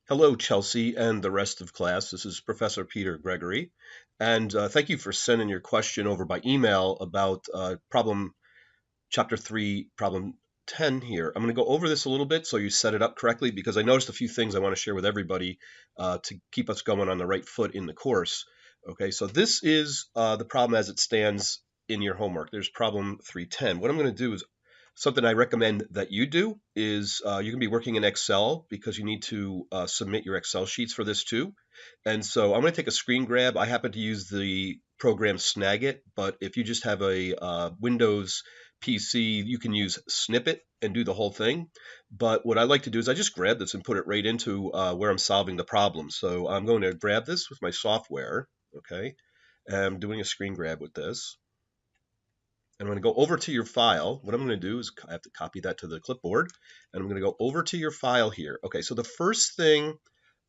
Hello, Chelsea and the rest of class. This is Professor Peter Gregory. And thank you for sending your question over by email about problem chapter 3, problem 10 here. I'm going to go over this a little bit so you set it up correctly because I noticed a few things I want to share with everybody to keep us going on the right foot in the course. Okay, so this is the problem as it stands in your homework. There's problem 310. What I'm going to do is something I recommend that you do is you're going to be working in Excel because you need to submit your Excel sheets for this too. And so I'm going to take a screen grab. I happen to use the program Snagit, but if you just have a Windows PC, you can use Snippet and do the whole thing. But what I like to do is I just grab this and put it right into where I'm solving the problem. So I'm going to grab this with my software. Okay. I'm doing a screen grab with this. And I'm going to go over to your file. What I'm going to do is I have to copy that to the clipboard. And I'm going to go over to your file here. Okay, so the first thing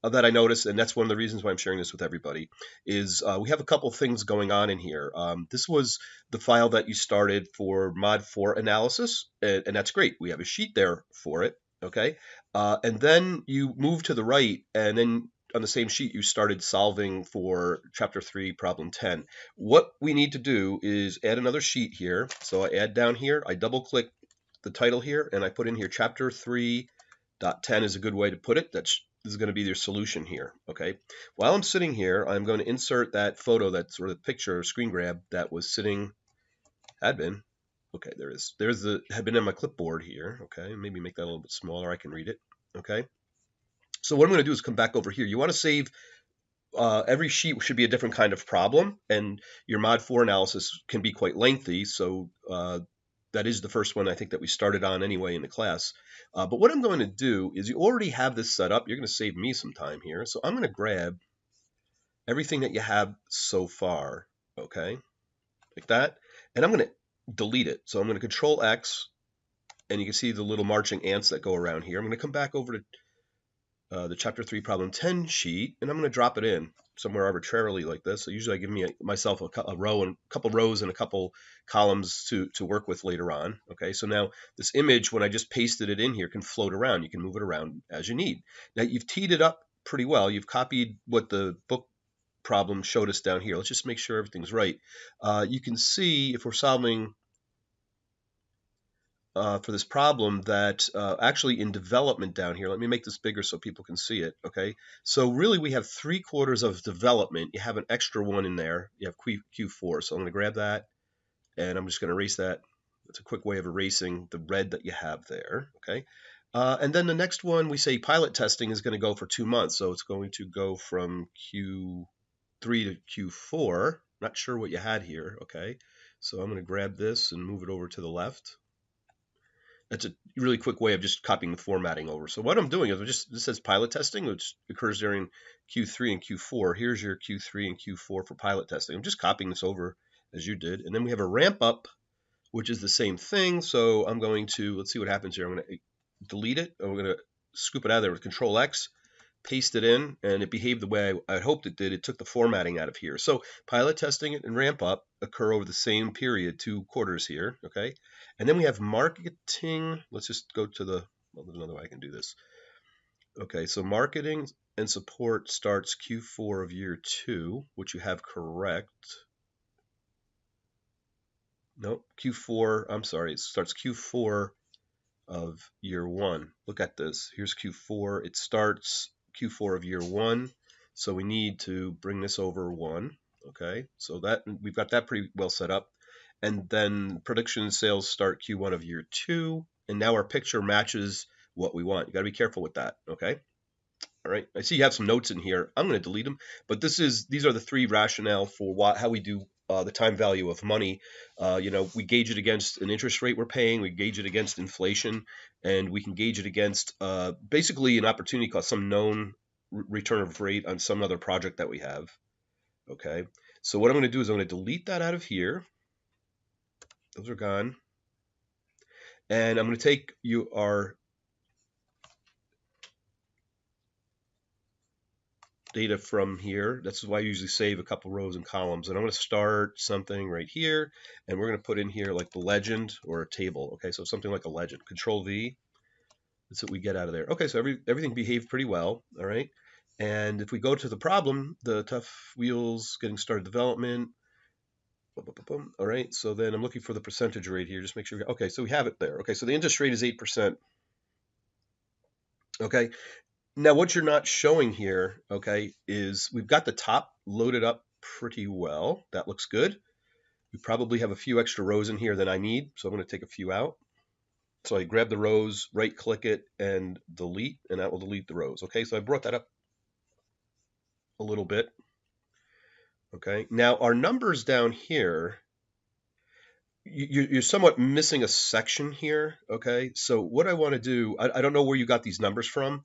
that I noticed, and that's one of the reasons why I'm sharing this with everybody, is we have a couple things going on in here. This was the file that you started for Mod 4 analysis, and that's great. We have a sheet there for it, okay? And then you move to the right, and then on the same sheet, you started solving for Chapter 3, Problem 10. What we need to do is add another sheet here. So I add down here, I double-click the title here, and I put in here Chapter 3.10 is a good way to put it. This is going to be your solution here, okay? While I'm sitting here, I'm going to insert that photo, that sort of picture or screen grab that was sitting, had been, okay, had been on my clipboard here, okay? Maybe make that a little bit smaller, I can read it, okay? So what I'm going to do is come back over here. You want to save, every sheet should be a different kind of problem, and your Mod 4 analysis can be quite lengthy, so that is the first one I think that we started on anyway in the class. But what I'm going to do is you already have this set up. You're going to save me some time here. So I'm going to grab everything that you have so far, okay, like that, and I'm going to delete it. So I'm going to Control X, and you can see the little marching ants that go around here. I'm going to come back over to the Chapter 3 Problem 10 sheet, and I'm going to drop it in somewhere arbitrarily like this. So usually I give myself a row and a couple rows and a couple columns to work with later on. Okay, so now this image, when I just pasted it in here, can float around. You can move it around as you need. Now you've teed it up pretty well. You've copied what the book problem showed us down here. Let's just make sure everything's right. You can see if we're solving for this problem that actually in development down here, let me make this bigger so people can see it, okay? So really we have 3/4 of development. You have an extra one in there. You have Q4, so I'm going to grab that, and I'm just going to erase that. That's a quick way of erasing the red that you have there, okay? And then the next one, we say pilot testing is going to go for 2 months, so it's going to go from Q3 to Q4. Not sure what you had here, okay? So I'm going to grab this and move it over to the left. That's a really quick way of just copying the formatting over. So what I'm doing is this says pilot testing, which occurs during Q3 and Q4. Here's your Q3 and Q4 for pilot testing. I'm just copying this over as you did. And then we have a ramp up, which is the same thing. So I'm going to, let's see what happens here. I'm going to delete it. I'm going to scoop it out of there with Control X, paste it in, and it behaved the way I hoped it did. It took the formatting out of here. So pilot testing and ramp up occur over the same period, 2 quarters here, okay? And then we have marketing. Let's just go to well, there's another way I can do this. Okay, so marketing and support starts Q4 of year 2, which you have correct. Nope, Q4, I'm sorry, it starts Q4 of year 1. Look at this. Here's Q4. It starts Q4 of year 1. So we need to bring this over 1. Okay, so that we've got that pretty well set up. And then production sales start Q1 of year 2. And now our picture matches what we want. You got to be careful with that. Okay. All right. I see you have some notes in here. I'm going to delete them, but these are the 3 rationale for how we do the time value of money. We gauge it against an interest rate we're paying. We gauge it against inflation, and we can gauge it against basically an opportunity cost, some known return of rate on some other project that we have. Okay. So what I'm going to do is I'm going to delete that out of here. Those are gone. And I'm going to take our data from here. That's why I usually save a couple rows and columns. And I'm going to start something right here, and we're going to put in here like the legend or a table. Okay, so something like a legend. Control V, That's what we get out of there. Okay, so everything behaved pretty well. All right. And if we go to the problem, the tough wheels getting started development. Boom, boom, boom, boom. All right. So then I'm looking for the percentage rate here. Just make sure. Okay. So we have it there. Okay. So the interest rate is 8%. Okay. Now what you're not showing here, okay, is we've got the top loaded up pretty well. That looks good. We probably have a few extra rows in here than I need. So I'm going to take a few out. So I grab the rows, right click it, and delete, and that will delete the rows. Okay, so I brought that up a little bit. Okay, now our numbers down here, you're somewhat missing a section here. Okay, so what I want to do, I don't know where you got these numbers from.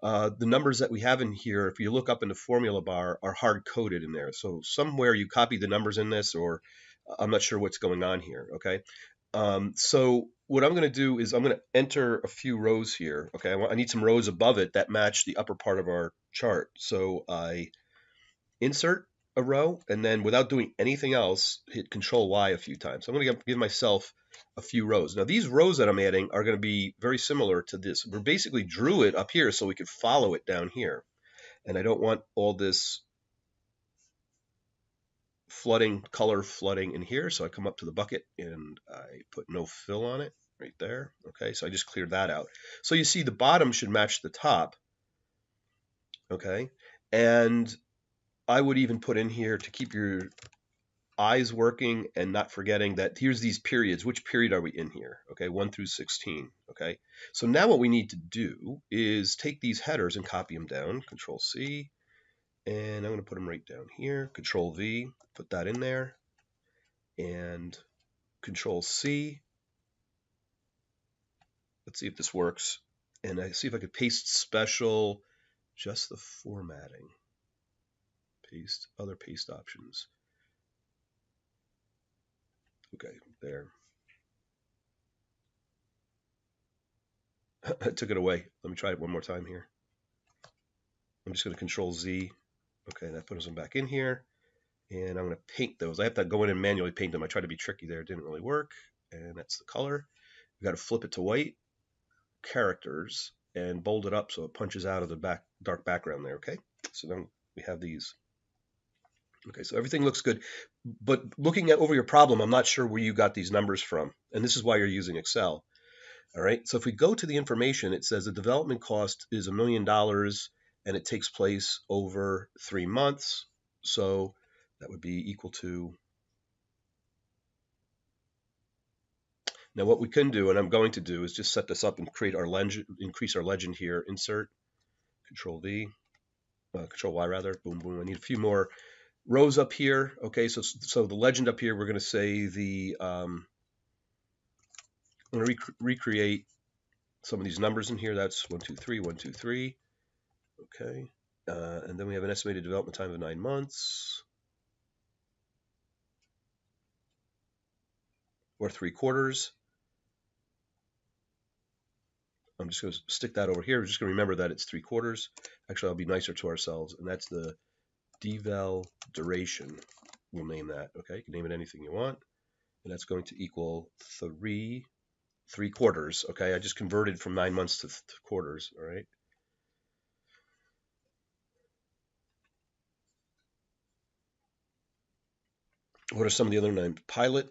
The numbers that we have in here, if you look up in the formula bar, are hard coded in there. So somewhere you copy the numbers in this, or I'm not sure what's going on here. Okay, so what I'm going to do is I'm going to enter a few rows here. Okay, I need some rows above it that match the upper part of our chart. So I insert a row, and then without doing anything else, hit Control Y a few times. So I'm going to give myself a few rows. Now these rows that I'm adding are going to be very similar to this. We basically drew it up here so we could follow it down here. And I don't want all this color flooding in here. So I come up to the bucket and I put no fill on it right there. Okay, so I just cleared that out. So you see the bottom should match the top. Okay, and I would even put in here to keep your eyes working and not forgetting that here's these periods. Which period are we in here? Okay, 1 through 16. Okay, so now what we need to do is take these headers and copy them down. Control C, and I'm going to put them right down here. Control V, put that in there, and Control C. Let's see if this works. And I see if I could paste special, just the formatting. Paste, other paste options. Okay, there. I took it away. Let me try it one more time here. I'm just going to Control Z. Okay, that puts them back in here. And I'm going to paint those. I have to go in and manually paint them. I tried to be tricky there. It didn't really work. And that's the color. We've got to flip it to white, characters, and bold it up so it punches out of the dark background there. Okay, so then we have these. Okay, so everything looks good. But looking at over your problem, I'm not sure where you got these numbers from. And this is why you're using Excel. All right, so if we go to the information, it says the development cost is $1 million and it takes place over 3 months. So that would be equal to, now what we can do, and I'm going to do, is just set this up and create our legend, increase our legend here, insert, Control V, Control Y rather, boom, boom. I need a few more rows up here. Okay, so the legend up here, we're going to say I'm going to recreate some of these numbers in here. That's 1, 2, 3, 1, 2, 3. Okay, and then we have an estimated development time of 9 months. Or 3/4. I'm just going to stick that over here. We're just going to remember that it's 3/4. Actually, I'll be nicer to ourselves, and that's the devel duration. We'll name that. Okay, you can name it anything you want, and that's going to equal 3/4. Okay, I just converted from 9 months to quarters. All right. What are some of the other names? Pilot.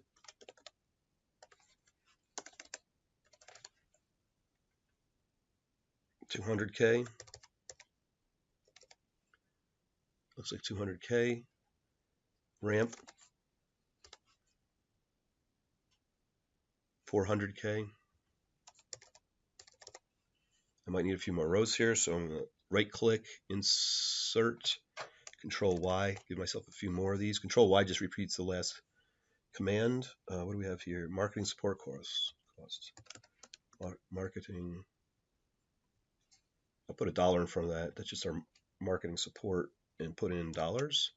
$200K. Looks like $200K. Ramp. $400K. I might need a few more rows here, so I'm going to right click, insert, Control Y, give myself a few more of these. Control Y just repeats the last command. What do we have here? Marketing support costs. Marketing. I'll put $1 in front of that. That's just our marketing support and put in dollars.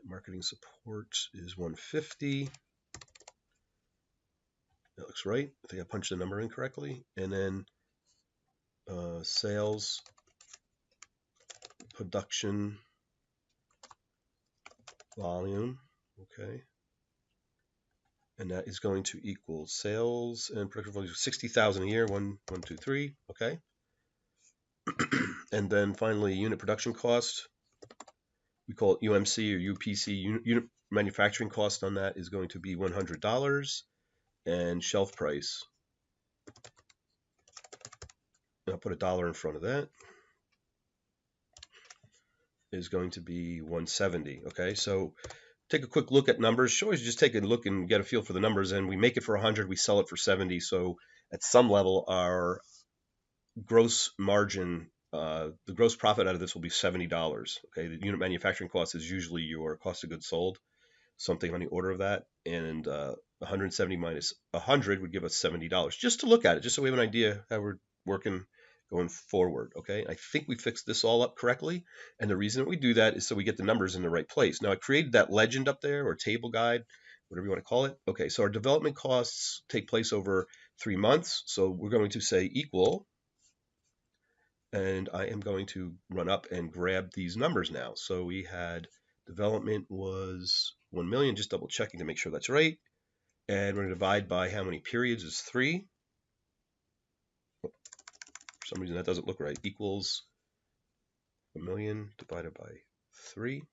Marketing support is 150. That looks right. I think I punched the number in correctly. And then sales, production, volume. Okay. and that is going to equal sales and production volume 60,000 a year. One, 2, 3. Okay. And then finally, unit production cost. We call it UMC or UPC. Unit manufacturing cost on that is going to be $100, and shelf price, and I'll put $1 in front of that, is going to be 170. Okay, so take a quick look at numbers. Should always just take a look and get a feel for the numbers. And we make it for 100, we sell it for 70. So at some level, our gross margin, the gross profit out of this will be $70. Okay, the unit manufacturing cost is usually your cost of goods sold, something on the order of that, and 170 minus 100 would give us $70. Just to look at it, just so we have an idea how we're working going forward. Okay, I think we fixed this all up correctly, and the reason that we do that is so we get the numbers in the right place. Now I created that legend up there, or table guide, whatever you want to call it. Okay, so our development costs take place over 3 months, so we're going to say equal, and I am going to run up and grab these numbers now. So we had development was 1 million, just double checking to make sure that's right. And we're going to divide by how many periods is 3. For some reason that doesn't look right. Equals 1 million divided by 3.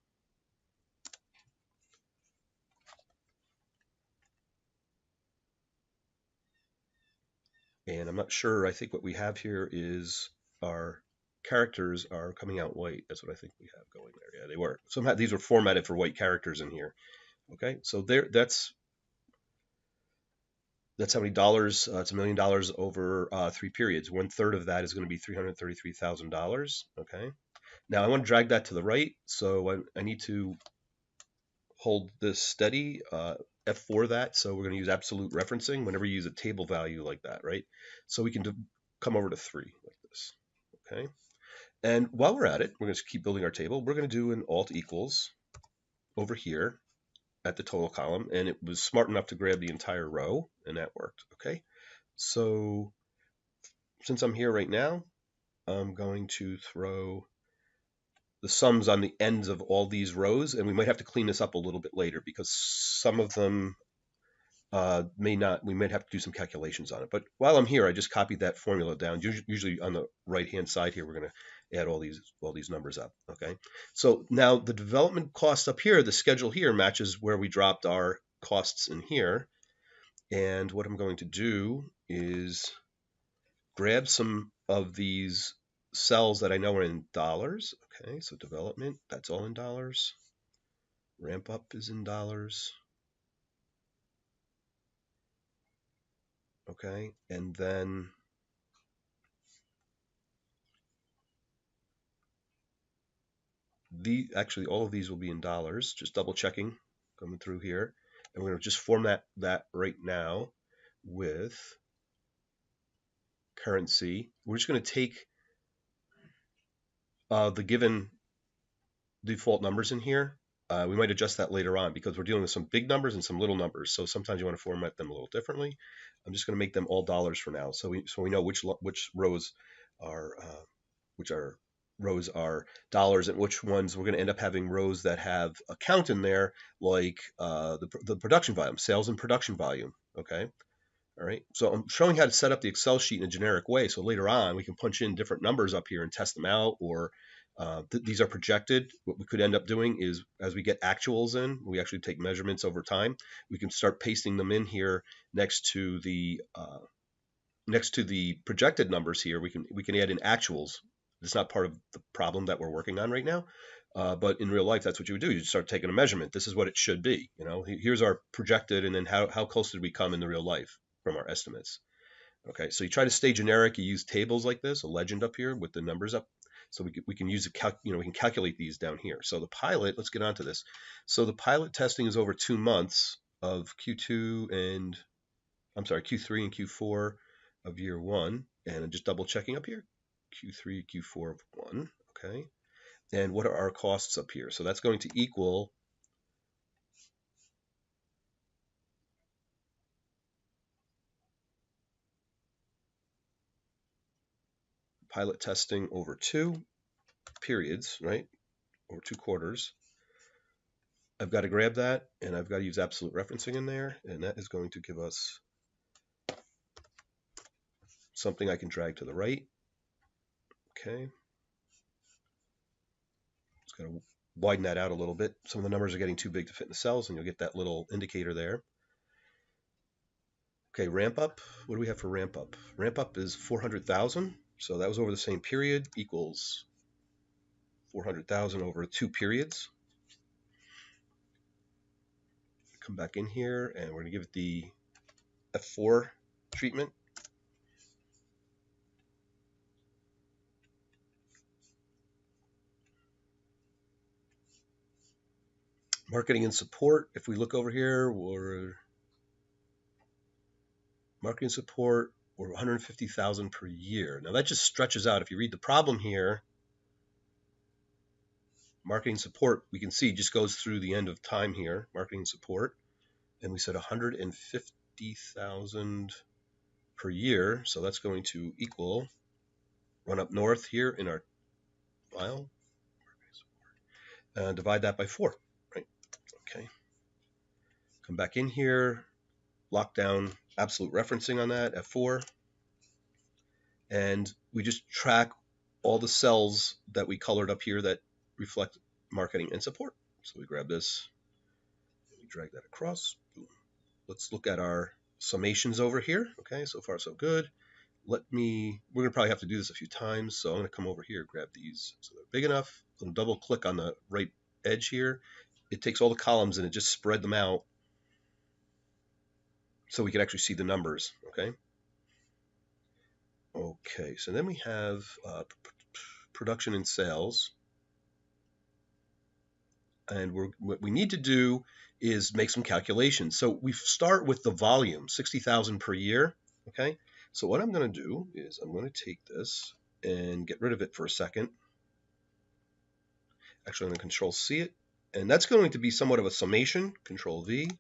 And I'm not sure, I think what we have here is our characters are coming out white. That's what I think we have going there. Yeah, they were. Somehow these were formatted for white characters in here. Okay, so there, that's how many dollars. It's $1 million over 3 periods. 1/3 of that is going to be $333,000. Okay. Now I want to drag that to the right, so I need to hold this steady. F4 that. So we're going to use absolute referencing whenever you use a table value like that, right? So we can come over to 3 like this. Okay. And while we're at it, we're going to keep building our table. We're going to do an alt equals over here at the total column, and it was smart enough to grab the entire row, and that worked. Okay. So since I'm here right now, I'm going to throw the sums on the ends of all these rows, and we might have to clean this up a little bit later because some of them may not, we might have to do some calculations on it. But while I'm here, I just copied that formula down. Usually on the right-hand side here, we're going to add all these numbers up. Okay. So now the development cost up here, the schedule here matches where we dropped our costs in here. And what I'm going to do is grab some of these cells that I know are in dollars. Okay, so development, that's all in dollars. Ramp up is in dollars. Okay, and then actually all of these will be in dollars. Just double checking, coming through here. And we're going to just format that right now with currency. We're just going to take the given default numbers in here. We might adjust that later on because we're dealing with some big numbers and some little numbers. So sometimes you want to format them a little differently. I'm just going to make them all dollars for now, so we know which rows are dollars and which ones we're going to end up having rows that have a count in there, like the production volume, sales and production volume. Okay. All right. So I'm showing how to set up the Excel sheet in a generic way. So later on, we can punch in different numbers up here and test them out, or these are projected. What we could end up doing is as we get actuals in, we actually take measurements over time. We can start pasting them in here next to the projected numbers here. We can add in actuals. It's not part of the problem that we're working on right now. But in real life, that's what you would do. You start taking a measurement. This is what it should be. You know, here's our projected, and then how close did we come in the real life from our estimates. Okay, so you try to stay generic. You use tables like this, a legend up here with the numbers up. So we can use we can calculate these down here. So the pilot, let's get onto this. So the pilot testing is over 2 months of Q3 and Q4 of year 1. And I'm just double checking up here, Q3, Q4 of 1. Okay, and what are our costs up here? So that's going to equal pilot testing over 2 periods, right? Over 2 quarters. I've got to grab that, and I've got to use absolute referencing in there, and that is going to give us something I can drag to the right. Okay. Just got to widen that out a little bit. Some of the numbers are getting too big to fit in the cells, and you'll get that little indicator there. Okay, ramp up. What do we have for ramp up? Ramp up is 400,000. So that was over the same period, equals 400,000 over 2 periods. Come back in here, and we're going to give it the F4 treatment. Marketing and support, if we look over here, we're marketing support, we're 150,000 per year. Now that just stretches out. If you read the problem here, marketing support, we can see just goes through the end of time here, marketing support, and we said 150,000 per year. So that's going to equal, run up north here in our file, divide that by 4, right? Okay. Come back in here, lock down absolute referencing on that, F4, and we just track all the cells that we colored up here that reflect marketing and support. So we grab this, we drag that across. Boom. Let's look at our summations over here. Okay, so far so good. We're gonna probably have to do this a few times, so I'm gonna come over here, grab these so they're big enough. I'm gonna double click on the right edge here. It takes all the columns and it just spread them out so we can actually see the numbers. Okay, so then we have production and sales. And what we need to do is make some calculations. So we start with the volume, 60,000 per year. Okay, so what I'm going to do is I'm going to take this and get rid of it for a second. Actually, I'm going to Control C it, and that's going to be somewhat of a summation. Control V,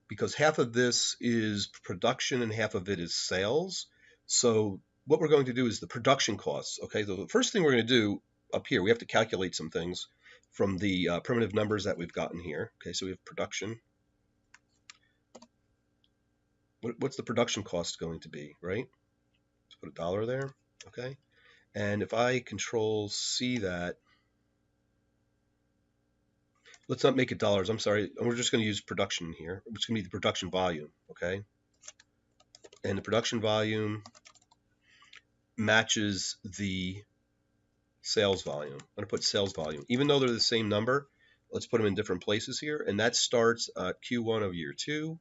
because half of this is production and half of it is sales. So what we're going to do is the production costs. Okay, so the first thing we're going to do up here, we have to calculate some things from the primitive numbers that we've gotten here. Okay, so we have production. What's the production cost going to be, right? Let's put $1 there. Okay, and if I Control C that, let's not make it dollars. I'm sorry. We're just going to use production here. It's going to be the production volume. Okay, and the production volume matches the sales volume. I'm going to put sales volume. Even though they're the same number, let's put them in different places here. And that starts Q1 of year 2.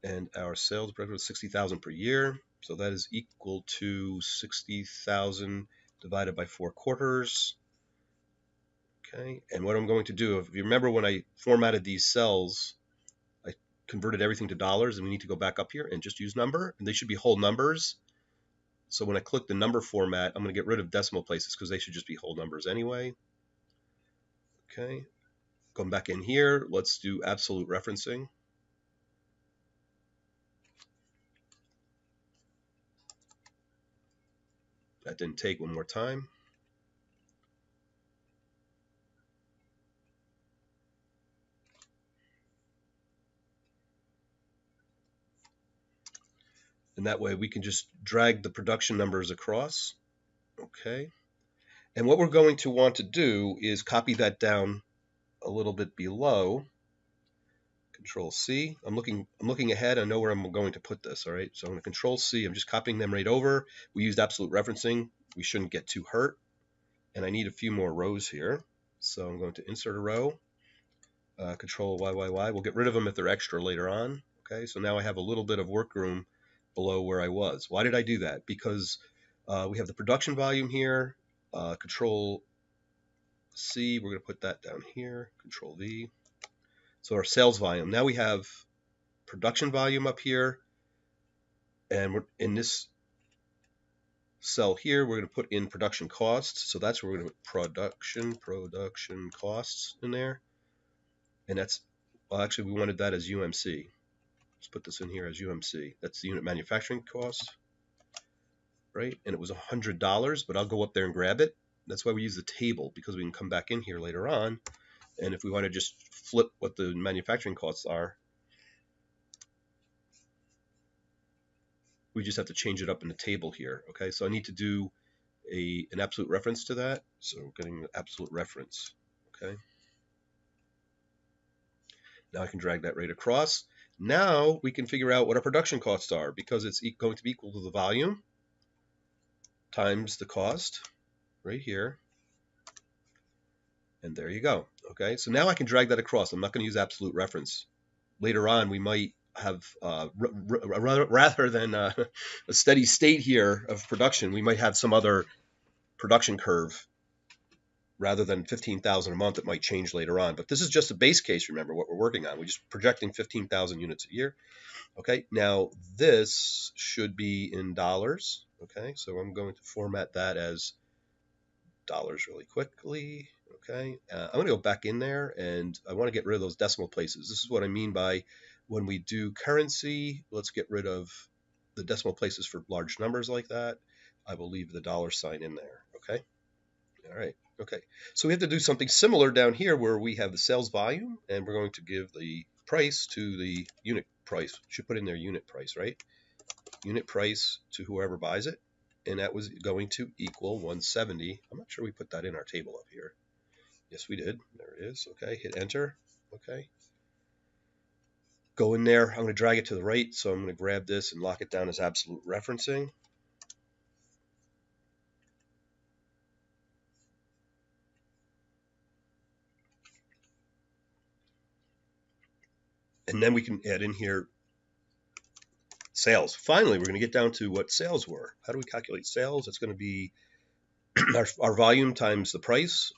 And our sales revenue is 60,000 per year. So that is equal to 60,000 divided by 4 quarters. Okay. And what I'm going to do, if you remember when I formatted these cells, I converted everything to dollars, and we need to go back up here and just use number. And they should be whole numbers. So when I click the number format, I'm going to get rid of decimal places because they should just be whole numbers anyway. Okay, come back in here. Let's do absolute referencing. That didn't take. One more time. And that way we can just drag the production numbers across. Okay. And what we're going to want to do is copy that down a little bit below. Control C. I'm looking ahead. I know where I'm going to put this. All right. So I'm going to Control C. I'm just copying them right over. We used absolute referencing. We shouldn't get too hurt. And I need a few more rows here. So I'm going to insert a row. Control YYY. We'll get rid of them if they're extra later on. Okay. So now I have a little bit of work room below where I was. Why did I do that? Because we have the production volume here. Control C, we're going to put that down here. Control V. So our sales volume. Now we have production volume up here. And we're in this cell here, we're going to put in production costs. So that's where we're going to put production costs in there. And that's, well, actually, we wanted that as UMC. Let's put this in here as UMC. That's the unit manufacturing cost. right? And it was $100, but I'll go up there and grab it. That's why we use the table, because we can come back in here later on. And if we want to just flip what the manufacturing costs are, we just have to change it up in the table here. Okay, so I need to do an absolute reference to that. So getting the absolute reference. Okay. Now I can drag that right across. Now we can figure out what our production costs are, because it's going to be equal to the volume times the cost right here. And there you go. Okay, so now I can drag that across. I'm not going to use absolute reference. Later on, we might have, rather than a steady state here of production, we might have some other production curve. Rather than 15,000 a month, it might change later on. But this is just a base case, remember, what we're working on. We're just projecting 15,000 units a year. Okay, now this should be in dollars. Okay, so I'm going to format that as dollars really quickly. Okay, I'm going to go back in there, and I want to get rid of those decimal places. This is what I mean by when we do currency, let's get rid of the decimal places for large numbers like that. I will leave the dollar sign in there. Okay, all right. Okay, so we have to do something similar down here where we have the sales volume, and we're going to give the price to the unit price. Should put in their unit price, right? Unit price to whoever buys it, and that was going to equal 170. I'm not sure we put that in our table up here. Yes, we did. There it is. Okay, hit enter. Okay. Go in there. I'm going to drag it to the right, so I'm going to grab this and lock it down as absolute referencing. And then we can add in here sales. Finally, we're going to get down to what sales were. How do we calculate sales? It's going to be our volume times the price.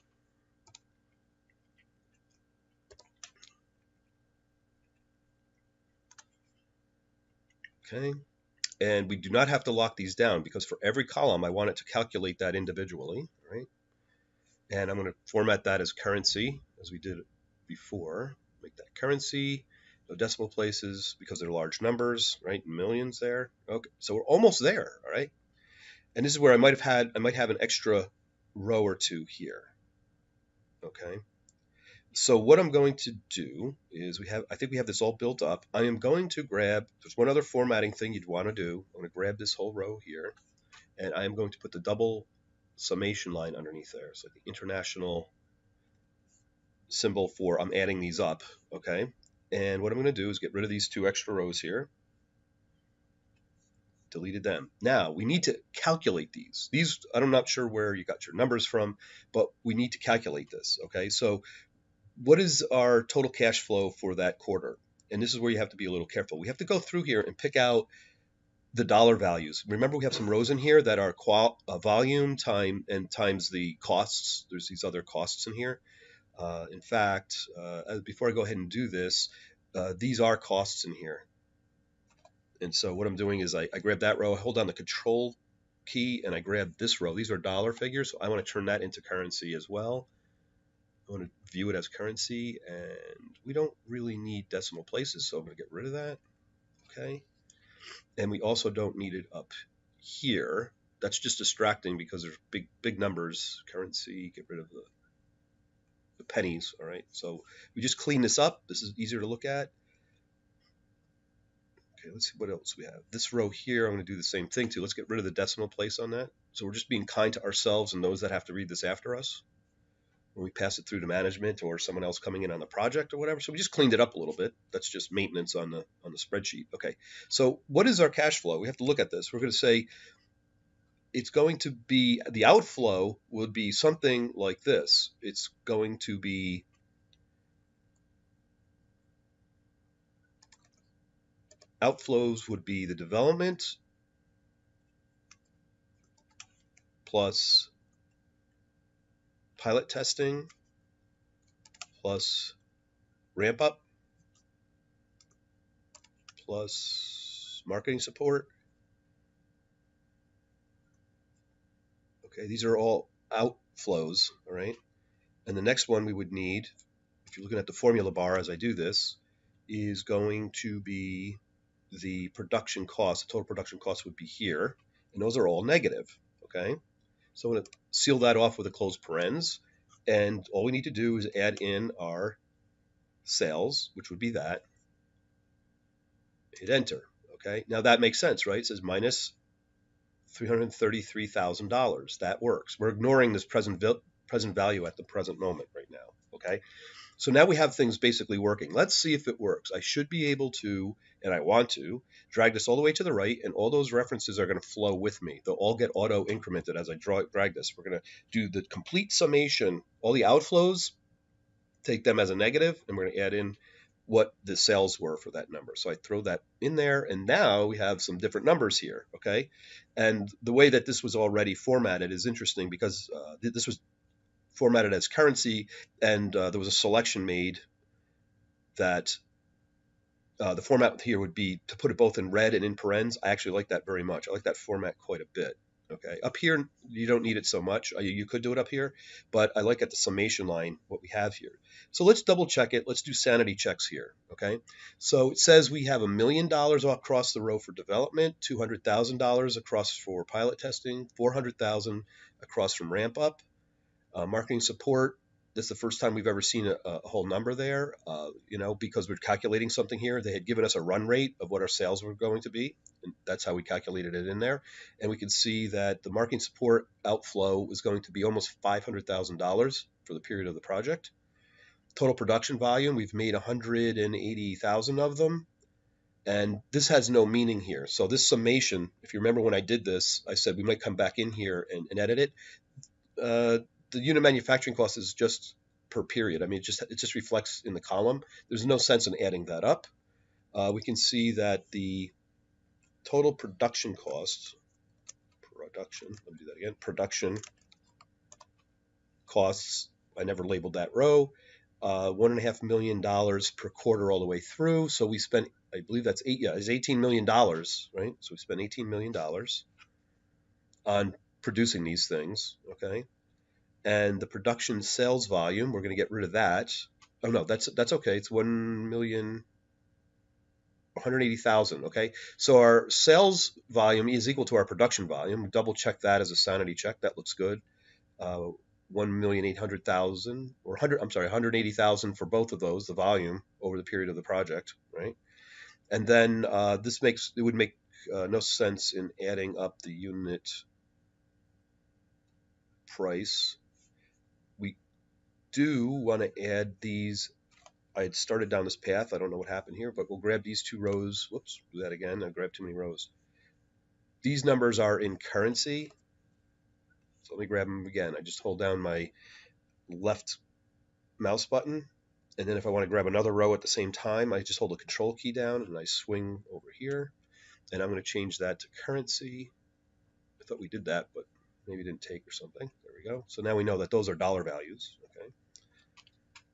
Okay. And we do not have to lock these down, because for every column, I want it to calculate that individually, right? And I'm going to format that as currency, as we did before. Make that currency, no decimal places, because they're large numbers, right? Millions there. Okay, so we're almost there, all right? And this is where I might have an extra row or two here. Okay. So what I'm going to do is I think we have this all built up. I am going to grab, there's one other formatting thing you'd want to do. I'm going to grab this whole row here, and I am going to put the double summation line underneath there. So the international symbol for I'm adding these up, okay? And what I'm going to do is get rid of these two extra rows here. Deleted them. Now we need to calculate these. I'm not sure where you got your numbers from, but we need to calculate this, okay? So what is our total cash flow for that quarter? And this is where you have to be a little careful. We have to go through here and pick out the dollar values. Remember, we have some rows in here that are volume times the costs. There's these other costs in here. In fact, before I go ahead and do this, these are costs in here. And so what I'm doing is I grab that row, I hold down the control key, and I grab this row. These are dollar figures, so I want to turn that into currency as well. I want to view it as currency, and we don't really need decimal places, so I'm going to get rid of that. Okay. And we also don't need it up here. That's just distracting because there's big numbers. Currency, get rid of the pennies. All right. So we just clean this up. This is easier to look at. Okay, let's see what else we have. This row here, I'm going to do the same thing too. Let's get rid of the decimal place on that. So we're just being kind to ourselves and those that have to read this after us when we pass it through to management or someone else coming in on the project or whatever. So we just cleaned it up a little bit. That's just maintenance on the spreadsheet. Okay, so what is our cash flow? We have to look at this. We're going to say it's going to be, the outflow would be something like this. It's going to be outflows would be the development plus pilot testing plus ramp up plus marketing support. Okay, these are all outflows, all right? And the next one we would need, if you're looking at the formula bar as I do this, is going to be the production cost. The total production cost would be here. and those are all negative, okay? So I'm going to seal that off with a closed parens, and all we need to do is add in our sales, which would be that, hit enter, okay? Now that makes sense, right? It says minus $333,000. That works. We're ignoring this present value at the present moment right now, okay? So now we have things basically working. Let's see if it works. I should be able to, and I want to, drag this all the way to the right, and all those references are going to flow with me. They'll all get auto incremented as I drag this. We're going to do the complete summation, all the outflows, take them as a negative, and we're going to add in what the sales were for that number. So I throw that in there, and now we have some different numbers here, okay? And the way that this was already formatted is interesting because this was formatted as currency, and there was a selection made that the format here would be to put it both in red and in parens. I actually like that very much. I like that format quite a bit. Okay, up here you don't need it so much. You could do it up here, but I like at the summation line what we have here. So let's double check it. Let's do sanity checks here. Okay, so it says we have $1 million across the row for development, $200,000 across for pilot testing, $400,000 across from ramp up, marketing support. This is the first time we've ever seen a whole number there, because we're calculating something here. They had given us a run rate of what our sales were going to be, and that's how we calculated it in there. And we can see that the marketing support outflow was going to be almost $500,000 for the period of the project. Total production volume, we've made 180,000 of them, and this has no meaning here. So this summation, if you remember when I did this, I said we might come back in here and edit it. The unit manufacturing cost is just per period. I mean, it just reflects in the column. There's no sense in adding that up. We can see that the total production costs, let me do that again, production costs, I never labeled that row, $1.5 million per quarter all the way through. So we spent, I believe that's $18 million, right? So we spent $18 million on producing these things, okay? And the production sales volume, we're going to get rid of that. Oh no, that's okay. It's 180,000. Okay, so our sales volume is equal to our production volume. Double check that as a sanity check. That looks good. 1,800,000 or 100. I'm sorry, 180,000 for both of those. The volume over the period of the project, right? And then it would make no sense in adding up the unit price. We do want to add these. I had started down this path. I don't know what happened here, but we'll grab these two rows. Whoops, do that again. I grabbed too many rows. These numbers are in currency. So let me grab them again. I just hold down my left mouse button. And then if I want to grab another row at the same time, I just hold the control key down and I swing over here. And I'm going to change that to currency. I thought we did that, but maybe it didn't take or something. There we go. So now we know that those are dollar values. Okay.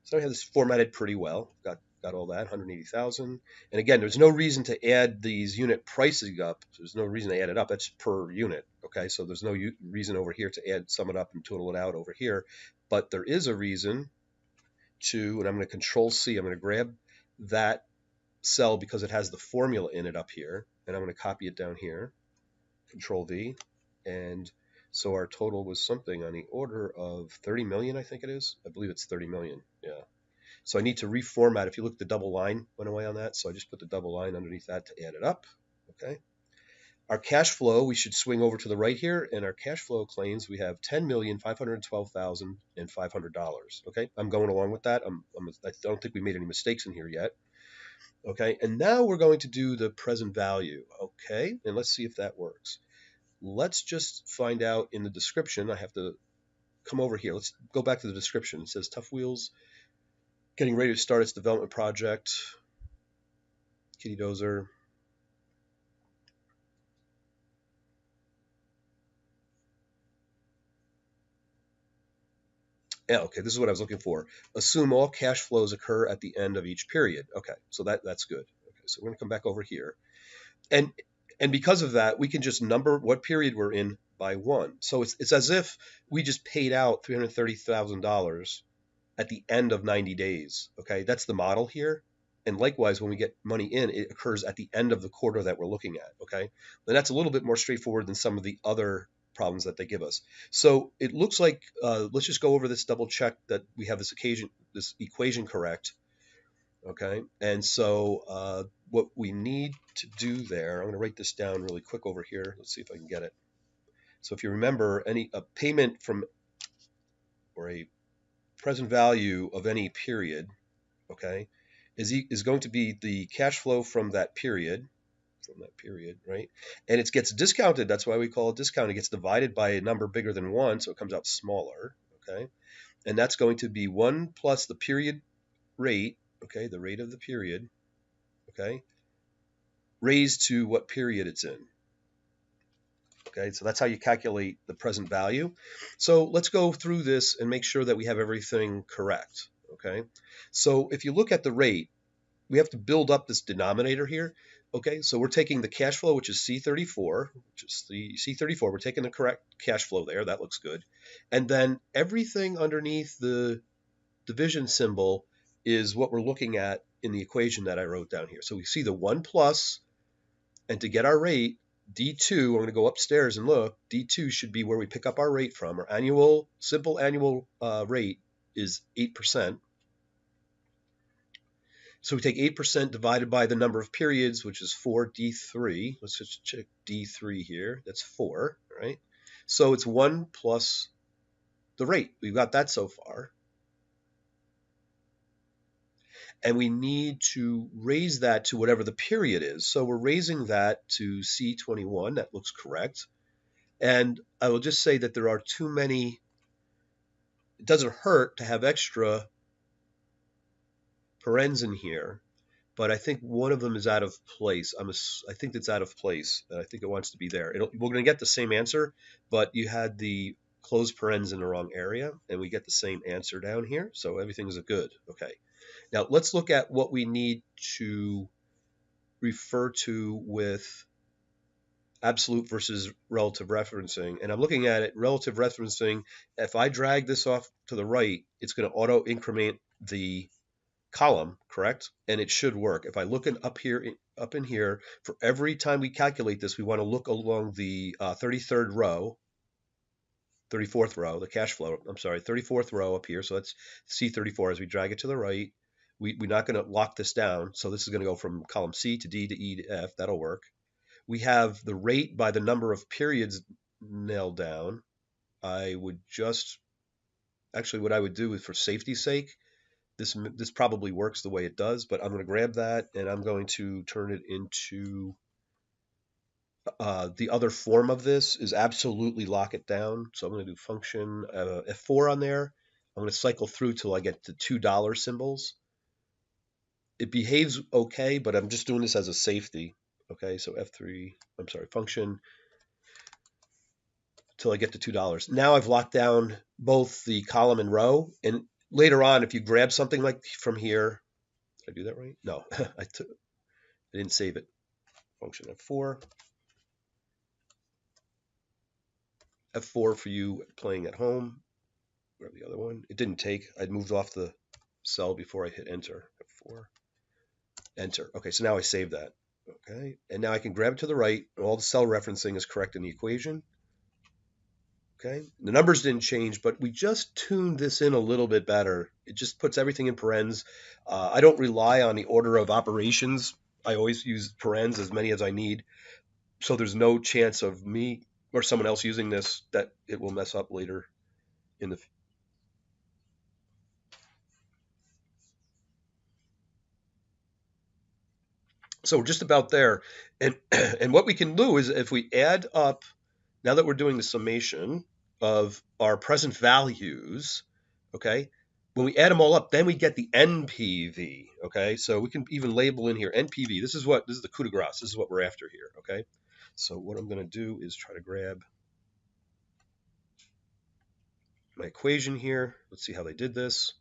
So I have this formatted pretty well. Got all that, 180,000. And again, there's no reason to add these unit pricing up. There's no reason to add it up. That's per unit. Okay, so there's no reason over here to sum it up and total it out over here. But there is a reason to, and I'm going to Control C. I'm going to grab that cell because it has the formula in it up here. And I'm going to copy it down here. Control V. And so our total was something on the order of 30 million, I think it is. I believe it's 30 million. Yeah. So I need to reformat. If you look, the double line went away on that. So I just put the double line underneath that to add it up. Okay. Our cash flow, we should swing over to the right here. And our cash flow claims, we have $10,512,500. Okay. I'm going along with that. I don't think we made any mistakes in here yet. Okay. And now we're going to do the present value. Okay. And let's see if that works. Let's just find out in the description. I have to come over here. Let's go back to the description. It says Tough Wheels getting ready to start its development project. Kitty Dozer. Yeah, okay, this is what I was looking for. Assume all cash flows occur at the end of each period. Okay, so that's good. Okay, so we're going to come back over here. And because of that, we can just number what period we're in by 1. So it's as if we just paid out $330,000 at the end of 90 days. Okay, that's the model here. And likewise, when we get money in, it occurs at the end of the quarter that we're looking at, okay? And that's a little bit more straightforward than some of the other problems that they give us. So it looks like, let's just go over this, double check that we have this equation correct, okay? And so what we need to do there, I'm going to write this down really quick over here. Let's see if I can get it. So if you remember, a payment from, or a present value of any period, okay, is going to be the cash flow from that period, right? And it gets discounted. That's why we call it discount. It gets divided by a number bigger than 1, so it comes out smaller, okay? And that's going to be 1 plus the period rate, okay, the rate of the period, okay, raised to what period it's in. Okay, so that's how you calculate the present value. So let's go through this and make sure that we have everything correct. Okay, so if you look at the rate, we have to build up this denominator here. Okay, so we're taking the cash flow, which is C34, which is the C34. We're taking the correct cash flow there. That looks good. And then everything underneath the division symbol is what we're looking at in the equation that I wrote down here. So we see the 1 plus, and to get our rate, D2, I'm going to go upstairs and look, D2 should be where we pick up our rate from. Our annual, simple annual rate is 8%. So we take 8% divided by the number of periods, which is 4 D3. Let's just check D3 here. That's 4, right? So it's 1 plus the rate. We've got that so far. And we need to raise that to whatever the period is. So we're raising that to C21. That looks correct. And I will just say that there are too many. It doesn't hurt to have extra parens in here, but I think one of them is out of place. I think it's out of place. I think it wants to be there. We're going to get the same answer, but you had the closed parens in the wrong area, and we get the same answer down here. So everything is good. Okay. Now let's look at what we need to refer to with absolute versus relative referencing. And I'm looking at it, relative referencing. If I drag this off to the right, it's going to auto increment the column, correct? And it should work. If I look up in here, for every time we calculate this, we want to look along the 34th row, the cash flow, 34th row up here. So that's C34 as we drag it to the right. We're not going to lock this down. So this is going to go from column C to D to E to F. That'll work. We have the rate by the number of periods nailed down. I would just, actually what I would do is, for safety's sake, this probably works the way it does, but I'm going to grab that and I'm going to turn it into the other form of this is absolutely lock it down. So I'm going to do function F4 on there. I'm going to cycle through till I get to $2 symbols. It behaves okay, but I'm just doing this as a safety. Okay, so F3, function till I get to $2. Now I've locked down both the column and row. And later on, if you grab something like from here, did I do that right? No, I didn't save it. Function F4. F4 for you playing at home. Grab the other one. It didn't take. I'd moved off the cell before I hit enter. F4. Enter. Okay, so now I save that. Okay, and now I can grab it to the right. All the cell referencing is correct in the equation. Okay, the numbers didn't change, but we just tuned this in a little bit better. It just puts everything in parens. I don't rely on the order of operations. I always use parens as many as I need. So there's no chance of me or someone else using this that it will mess up later in the. So we're just about there. And and what we can do is, if we add up, now that we're doing the summation of our present values, okay, when we add them all up, then we get the NPV, okay? So we can even label in here NPV. This is the coup de grace. This is what we're after here, okay? So what I'm going to do is try to grab my equation here. Let's see how they did this.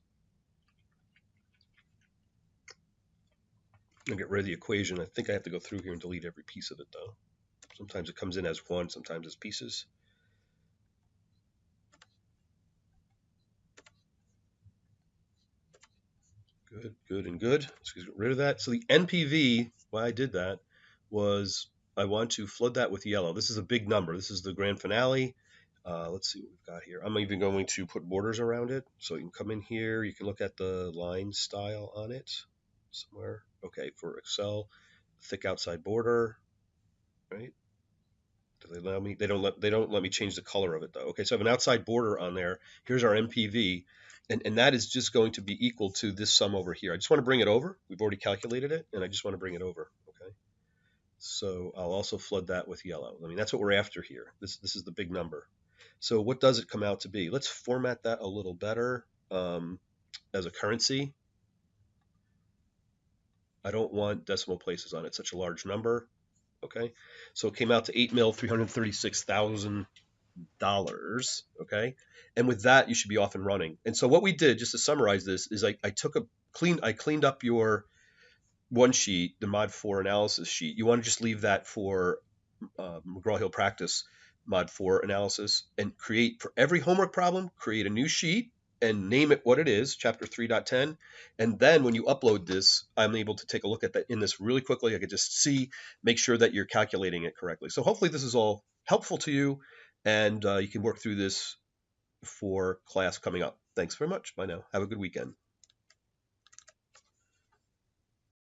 I'll get rid of the equation. I think I have to go through here and delete every piece of it, though. Sometimes it comes in as one, sometimes as pieces. Good, good, and good. Let's get rid of that. So the NPV, why I did that was I want to flood that with yellow. This is a big number. This is the grand finale. Let's see what we've got here. I'm even going to put borders around it. So you can come in here. You can look at the line style on it somewhere. Okay, for Excel, thick outside border, right? Do they allow me? They don't let me change the color of it though. Okay, so I have an outside border on there. Here's our NPV, and that is just going to be equal to this sum over here. I just want to bring it over. We've already calculated it, and I just want to bring it over. Okay, so I'll also flood that with yellow. I mean, that's what we're after here. This is the big number. So what does it come out to be? Let's format that a little better as a currency. I don't want decimal places on it. Such a large number. Okay, so it came out to $8,336,000. Okay, and with that you should be off and running. And so what we did, just to summarize this, is I cleaned up your one sheet, the Mod 4 analysis sheet. You want to just leave that for McGraw-Hill Practice Mod 4 analysis, and create for every homework problem, create a new sheet and name it what it is, chapter 3.10. And then when you upload this, I'm able to take a look at that in this really quickly. I could just see, make sure that you're calculating it correctly. So hopefully this is all helpful to you, and you can work through this for class coming up. Thanks very much. Bye now. Have a good weekend.